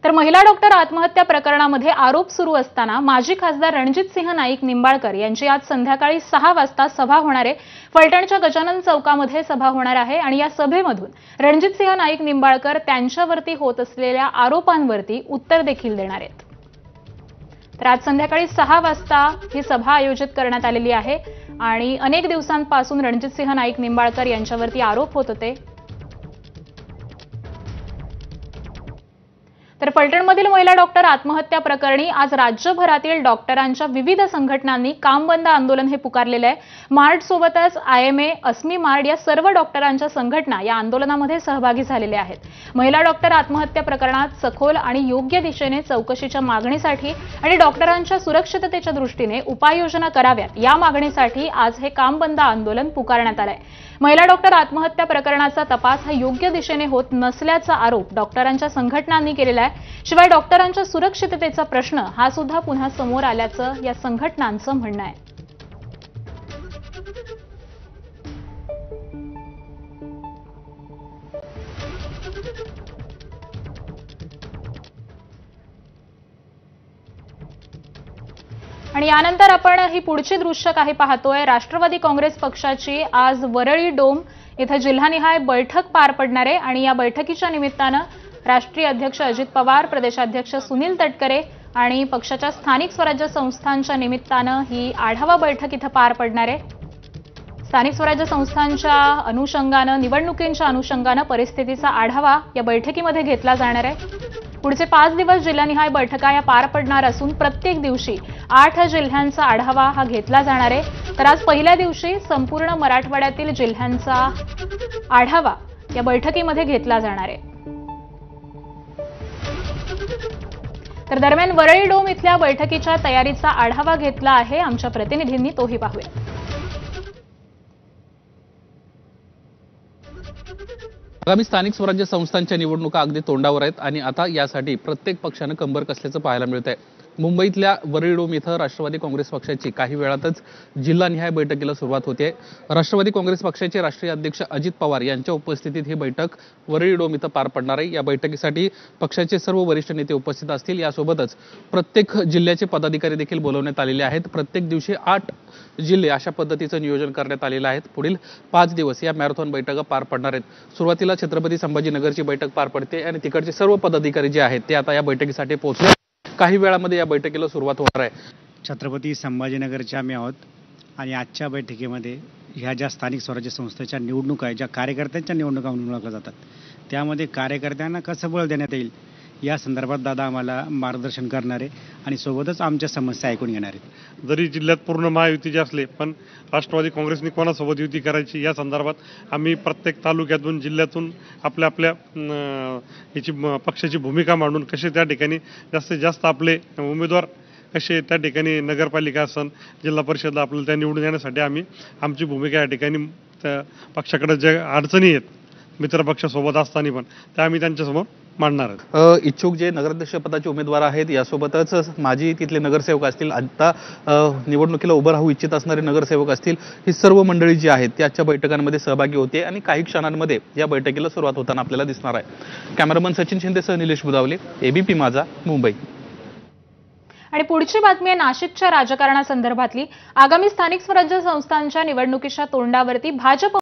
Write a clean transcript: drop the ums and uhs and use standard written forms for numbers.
तर महिला डॉक्टर आत्महत्या प्रकरणामध्ये आरोप सुरू असताना माजी खासदार रणजितसिंह नाईक निंबाळकर यांची आज संध्याकाळी 6 वाजता सभा होणार आहे। फलटणच्या गजानन चौकामध्ये सभा होणार आहे आणि या सभेमधून रणजितसिंह नाईक निंबाळकर त्यांच्यावरती होत असलेल्या आरोपांवरती उत्तर देखील देणार आहेत। तर आज संध्याकाळी 6 वाजता ही सभा आयोजित करण्यात आलेली आहे आणि अनेक दिवसांपासून रणजितसिंह नाईक निंबाळकर यांच्यावरती आरोप होत होते। तर फलटणमधील महिला डॉक्टर आत्महत्या प्रकरणी आज राज्यभरातील डॉक्टरांच्या विविध संघटनांनी काम बंद आंदोलन हे पुकारलेले आहे। मार्ड सोबतच आयएमए, अस्मी मार्ड या सर्व डॉक्टरांच्या संघटना या आंदोलनामध्ये सहभागी झालेल्या आहेत। महिला डॉक्टर आत्महत्या प्रकरणात सखोल आणि योग्य दिशेने चौकशीच्या मागणीसाठी आणि डॉक्टरांच्या सुरक्षिततेच्या दृष्टीने उपाययोजना कराव्यात या मागणीसाठी आज हे काम बंद आंदोलन पुकारण्यात आले आहे। महिला डॉक्टर आत्महत्या प्रकरणाचा तपास हा योग्य दिशेने होत नसल्याचा आरोप डॉक्टरांच्या संघटनांनी केलेला आहे। शिवाय डॉक्टरांच्या सुरक्षिततेचा प्रश्न हा सुद्धा पुन्हा समोर आल्याचं या संघटनांचं म्हणणं आहे। आणि यानंतर आपण ही पुढची दृश्य काही पाहतोय। राष्ट्रवादी काँग्रेस पक्षाची आज वरळी डोम येथे जिल्हानिहाय बैठक पार पडणार आहे आणि या बैठकीच्या निमित्तानं राष्ट्रीय अध्यक्ष अजित पवार, प्रदेशाध्यक्ष सुनील तटकरे आणि पक्षाच्या स्थानिक स्वराज्य संस्थांच्या निमित्तानं ही आढावा बैठक इथं पार पडणार आहे। स्थानिक स्वराज्य संस्थांच्या अनुषंगानं, निवडणुकींच्या अनुषंगानं परिस्थितीचा आढावा या बैठकीमध्ये घेतला जाणार आहे। पुढचे 5 दिवस जिल्हानिहाय बैठका या पार पडणार असून प्रत्येक दिवशी 8 जिल्ह्यांचा आढावा हा घेतला जाणार आहे। तर आज पहिल्या दिवशी संपूर्ण मराठवाड्यातील जिल्ह्यांचा आढावा या बैठकीमध्ये घेतला जाणार आहे। तर दरम्यान वरळी डोम इथल्या बैठकीच्या तयारीचा आढावा घेतला आहे आमच्या प्रतिनिधींनी, तोही पाहूया। आगामी स्थानिक स्वराज्य संस्थांच्या निवडणुका अगदी तोंडावर आहेत आणि आता यासाठी प्रत्येक पक्षानं कंबर कसल्याचं पाहायला मिळत आहे। मुंबईतल्या वरळी डोम इथं राष्ट्रवादी काँग्रेस पक्षाची काही वेळातच जिल्हानिहाय बैठकीला सुरुवात होते। राष्ट्रवादी काँग्रेस पक्षाचे राष्ट्रीय अध्यक्ष अजित पवार यांच्या उपस्थितीत ही बैठक वरळी डोम इथं पार पडणार आहे। या बैठकीसाठी पक्षाचे सर्व वरिष्ठ नेते उपस्थित असतील। यासोबतच प्रत्येक जिल्ह्याचे पदाधिकारी देखील बोलवण्यात आलेले आहेत। प्रत्येक दिवशी 8 जिल्हे अशा पद्धतीचं नियोजन करण्यात आलेलं आहे। पुढील 5 दिवस या मॅरेथॉन बैठका पार पडणार आहेत। सुरुवातीला छत्रपती संभाजीनगरची बैठक पार पडते आणि तिकडचे सर्व पदाधिकारी जे आहेत ते आता या बैठकीसाठी पोहोचले। काही वेळामध्ये या बैठकीला सुरुवात होणार आहे। छत्रपती संभाजीनगरचे आम्ही आहोत आणि आजच्या बैठकीमध्ये ह्या ज्या स्थानिक स्वराज्य संस्थेच्या निवडणुका आहेत, ज्या कार्यकर्त्यांच्या निवडणुका म्हणून ओळखल्या जातात, त्यामध्ये कार्यकर्त्यांना कसं बळ देण्यात येईल या संदर्भात दादा आम्हाला मार्गदर्शन करणार आहे आणि सोबतच आमच्या समस्या ऐकून घेणार आहेत। जरी जिल्ह्यात पूर्ण महायुतीचे असले पण राष्ट्रवादी काँग्रेसने कोणासोबत युती करायची या संदर्भात आम्ही प्रत्येक तालुक्यातून, जिल्ह्यातून आपल्या आपल्या याची पक्षाची भूमिका मांडून कसे त्या ठिकाणी जास्तीत जास्त आपले उमेदवार कसे त्या ठिकाणी नगरपालिका असन, जिल्हा परिषदला आपल्याला त्या निवडून येण्यासाठी आम्ही आमची भूमिका या ठिकाणी त्या पक्षाकडे ज्या अडचणी आहेत मित्रपक्षासोबत असताना पण त्या आम्ही त्यांच्यासमोर मांडणार आहेत। इच्छुक जे नगराध्यक्ष पदाचे उमेदवार आहेत यासोबतच माजी तिथले नगरसेवक असतील, आता निवडणुकीला उभं राहू इच्छित असणारे नगरसेवक असतील, ही सर्व मंडळी जी आहेत त्या आजच्या बैठकांमध्ये सहभागी होते आणि काही क्षणांमध्ये या बैठकीला सुरुवात होताना आपल्याला दिसणार आहे। कॅमेरामन सचिन शिंदेसह निलेश बुदावले, एबीपी माझा, मुंबई। आणि पुढची बातमी आहे नाशिकच्या राजकारणासंदर्भातली। आगामी स्थानिक स्वराज्य संस्थांच्या निवडणुकीच्या तोंडावरती भाजप